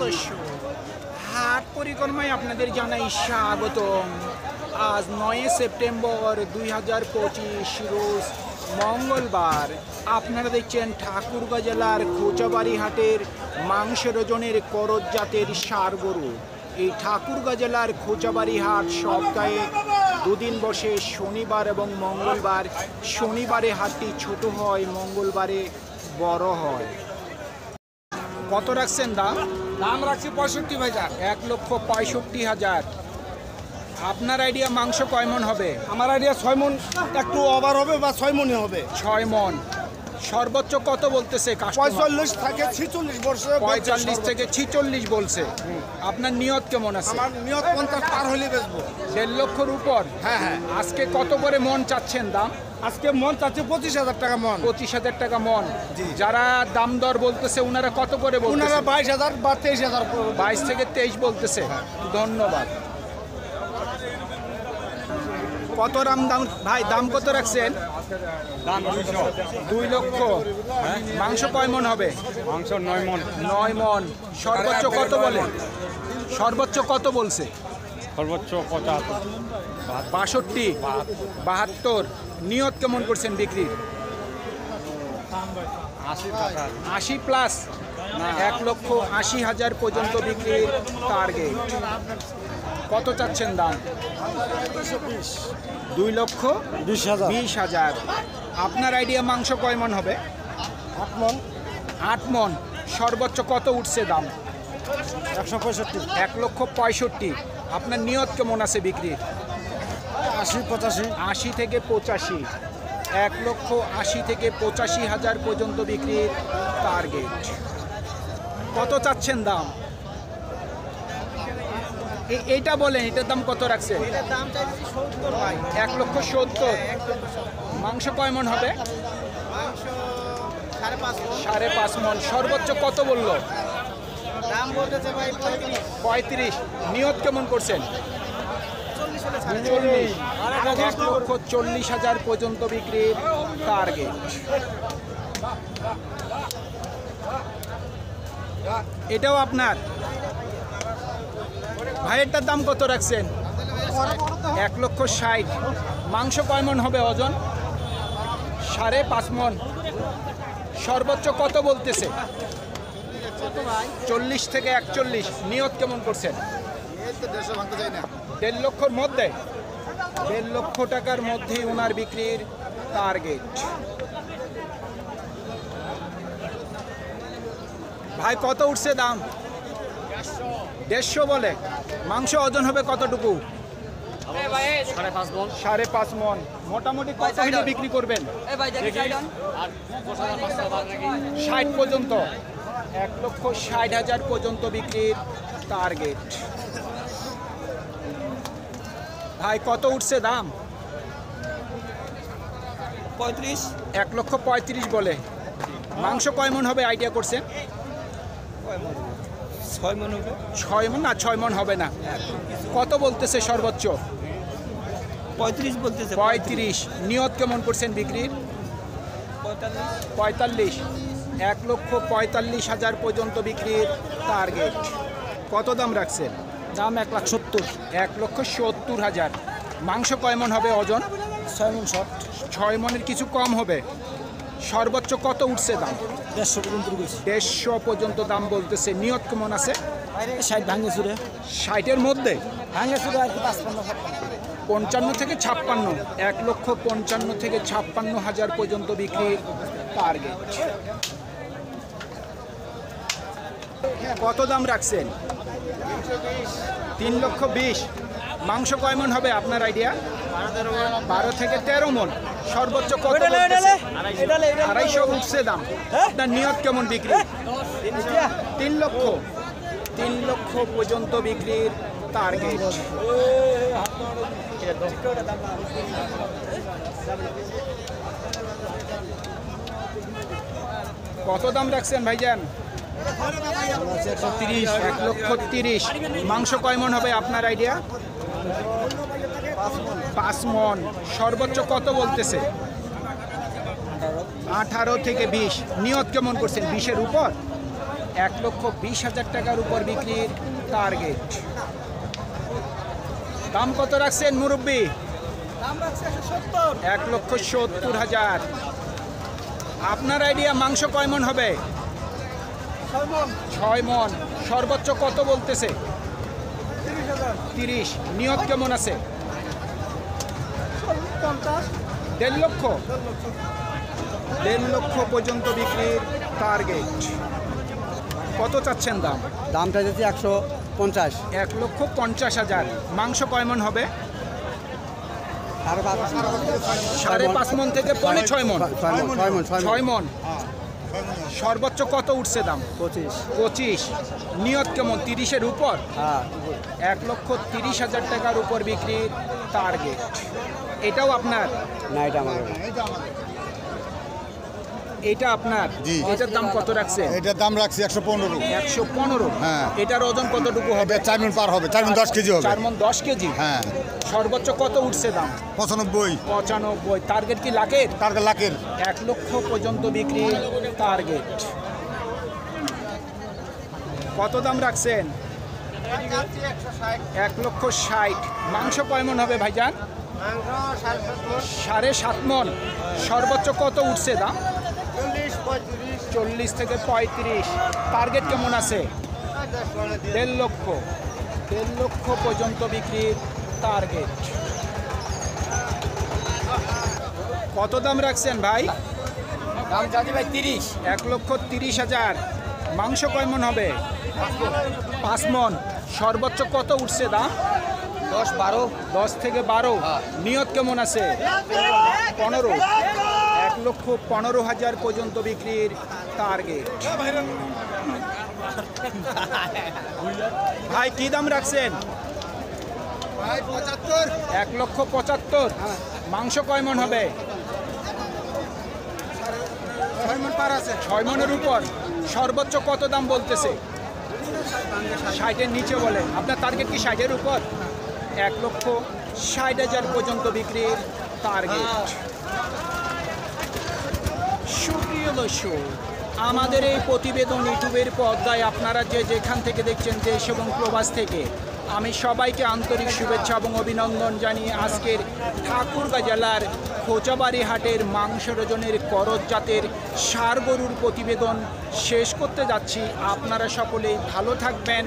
দর্শক, হাট পরিক্রমায় আপনাদের জানাই স্বাগতম। আজ 9 সেপ্টেম্বর 2025 রোজ মঙ্গলবার। আপনারা দেখছেন ঠাকুরগাঁ জেলার খোঁচাবাড়ি হাটের মাংসের ওজনের করজ জাতের ষাঁড় গরু। এই ঠাকুরগাঁ জেলার খোঁচাবাড়ি হাট সপ্তাহে দুদিন বসে, শনিবার এবং মঙ্গলবার। শনিবারে হাটটি ছোট হয়, মঙ্গলবারে বড় হয়। কত রাখছেন দাম? দাম রাখছি 65,000। 1,65,000। আপনার আইডিয়া মাংস কয় মন হবে? আমার আইডিয়া 6 মন, একটু ওভার হবে বা 6 মনই হবে। 6 মন। সর্বোচ্চ কত বলতেছে? 45 থেকে 46 বর্ষে 45 থেকে 46 বলছে। আপনার নিয়ত কেমন আছে? আমার নিয়ত 50 পার হলে বেচবো। 1.5 লক্ষর উপর। হ্যাঁ হ্যাঁ। আজকে কত করে মন চাচ্ছেন দাম? আজকে মন চাচ্ছে 25,000 টাকা মন। 25,000 টাকা মন। জি। যারা দাম দর বলতেছে ওনারা কত করে বলতেছে? ওনারা 22,000 বা 23,000। 22 থেকে 23 বলতেছে। ধন্যবাদ। কত দাম ভাই, দাম কত রাখছেন? দাম 2 লক্ষ। মাংস কয় মন হবে? মাংস 9 মন। 9 মন। সর্বোচ্চ কত বলে? সর্বোচ্চ কত বলছে? সর্বোচ্চ 75, 62, 72। নিয়ত কেমন করছেন বিক্রির? 80 প্লাস। 1,80,000 পর্যন্ত বিক্রির টার্গেট। কত চাচ্ছেন দাম? 2,20,000। আপনার আইডিয়া মাংস কয় মন হবে? 8 মন। 8 মন। সর্বোচ্চ কত উঠছে দাম? 165। 1,65,000। আপনার নিয়ত কেমন আছে বিক্রির? 80-85। 80 থেকে 85। 1,80,000 থেকে 85,000 পর্যন্ত বিক্রির টার্গেট। কত চাচ্ছেন দাম? এইটা বলেন, এটার দাম কত রাখছেন? 1,70,000। মাংস কয় মন হবে? 5.5 মন। সর্বোচ্চ কত বললো? 35। নিয়ত কেমন করছেন? 40। 1,40,000 পর্যন্ত বিক্রির টার্গেট। এটাও আপনার ভাইয়েরটার দাম কত রাখছেন? 1,60,000। মাংস কয় মন হবে ওজন? 5.5 মন। সর্বোচ্চ কত বলতেছে? 40 থেকে 41। নিয়ত কেমন করছেন? 1.5 লক্ষর মধ্যে। 1.5 লক্ষ টাকার মধ্যেই ওনার বিক্রির টার্গেট। ভাই কত উঠছে দাম? 150 বলে। মাংস ওজন হবে কতটুকু? 5.5 মন। মোটামুটি কত হলে বিক্রি করবেন? 60 পর্যন্ত। 1,60,000 পর্যন্ত বিক্রির টার্গেট। ভাই কত উঠছে দাম? 35। 1,35,000 বলে। মাংস কয় মন হবে আইডিয়া করছেন? 6 মন হবে। 6 মন না, 6 মন হবে না। কত বলতেছে সর্বোচ্চ? 35 বলতেছে। 35। নিয়ত কেমন করছেন বিক্রির? 45। 1,45,000 পর্যন্ত বিক্রির টার্গেট। কত দাম রাখছেন? দাম 1,70,000। 1,70,000। মাংস কয় মন হবে ওজন? 6 মন শর্ট। 6 মনের কিছু কম হবে। সর্বোচ্চ কত উঠছে দাম? 150 পর্যন্ত গেছে। 150 পর্যন্ত দাম বলতেছে। নিয়ত কেমন আছে? 60 ভাঙে চুরে। 60-এর মধ্যে। ভাঙে চুরে আর কি 55। 55 থেকে 56। 1,55,000 থেকে 56,000 পর্যন্ত বিক্রির টার্গেট। কত দাম রাখছেন? 3,20,000। মাংস কয় মন হবে আপনার আইডিয়া? 12 থেকে 13 মন। সর্বোচ্চ কত বলতেছে? 250 উঠছে দাম। আপনার নিয়ত কেমন বিক্রি? 3 লক্ষ। 3 লক্ষ পর্যন্ত বিক্রির টার্গেট। কত দাম রাখছেন ভাইজান? 1,30,000। মাংস কয় মন হবে আপনার আইডিয়া? 5 মন। সর্বোচ্চ কত বলতেছে? 18 থেকে 20। নিয়ত কেমন করছেন? 20-এর উপর। 1,20,000 টাকার উপর বিক্রির টার্গেট। দাম কত রাখছেন মুরব্বী? 1,70,000। আপনার আইডিয়া মাংস কয় মন হবে? 6 মন। সর্বোচ্চ কত বলতেছে? 30। নিয়ত কেমন আছে? 1.5 লক্ষ। 1.5 লক্ষ পর্যন্ত বিক্রির টার্গেট। কত চাচ্ছেন দাম? দামটা যদি 150। 1,50,000। মাংস কয় মন হবে? 5.5 মন থেকে 6 মন। 6 মন। সর্বোচ্চ কত উঠছে দাম? 25। নিয়ত কেমন? 30-এর উপর। 1,30,000 টাকার উপর বিক্রির টার্গেট। এটাও আপনার? না, এটা আমার। এটা আপনার? জি। এটার দাম কত রাখছে? এটার দাম রাখছি 115। 115। হ্যাঁ। এটার ওজন কতটুকু হবে? 4 মণ পার হবে, 4 মণ 10 কেজি হবে। 4 মণ 10 কেজি। হ্যাঁ। সর্বোচ্চ কত উঠছে দাম? 95। 95। টার্গেট কি লাখের? টার্গেট লাখের। 1 লক্ষ পর্যন্ত বিক্রি টার্গেট। কত দাম রাখছেন? 1,60,000। মাংস কয় মণ হবে ভাইজান? 7.5 মণ। সর্বোচ্চ কত উঠছে দাম? 40 থেকে 35। টার্গেট কেমন আছে? 1.5 লক্ষ। 1.5 লক্ষ পর্যন্ত বিক্রির টার্গেট। কত দাম রাখছেন ভাই? দাম চাচ্ছি ভাই 30। 1,30,000। মাংস কয় মণ হবে? 5 মণ। সর্বোচ্চ কত উঠছে দাম? 10-12। 10 থেকে 12। নিয়ত কেমন আছে? 15। 1,15,000 পর্যন্ত বিক্রির টার্গেট। ভাই কি দাম রাখছেন? 1,75,000। মাংস কয় মণ হবে? 6 মণের উপর। সর্বোচ্চ কত দাম বলতেছে? 60-এর নিচে বলে। আপনার টার্গেট কি 60-এর উপর? 1,60,000 পর্যন্ত বিক্রির টার্গেট। সুপ্রিয় দর্শক, আমাদের এই প্রতিবেদন ইউটিউবের পর্দায় আপনারা যেখান থেকে দেখছেন, দেশ এবং প্রবাস থেকে, আমি সবাইকে আন্তরিক শুভেচ্ছা এবং অভিনন্দন জানিয়ে আজকের ঠাকুরগাঁ জেলার খোঁচাবাড়ি হাটের মাংস ওজনের করজ জাতের ষাঁড় গরুর প্রতিবেদন শেষ করতে যাচ্ছি। আপনারা সকলেই ভালো থাকবেন।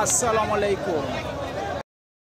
আসসালামু আলাইকুম।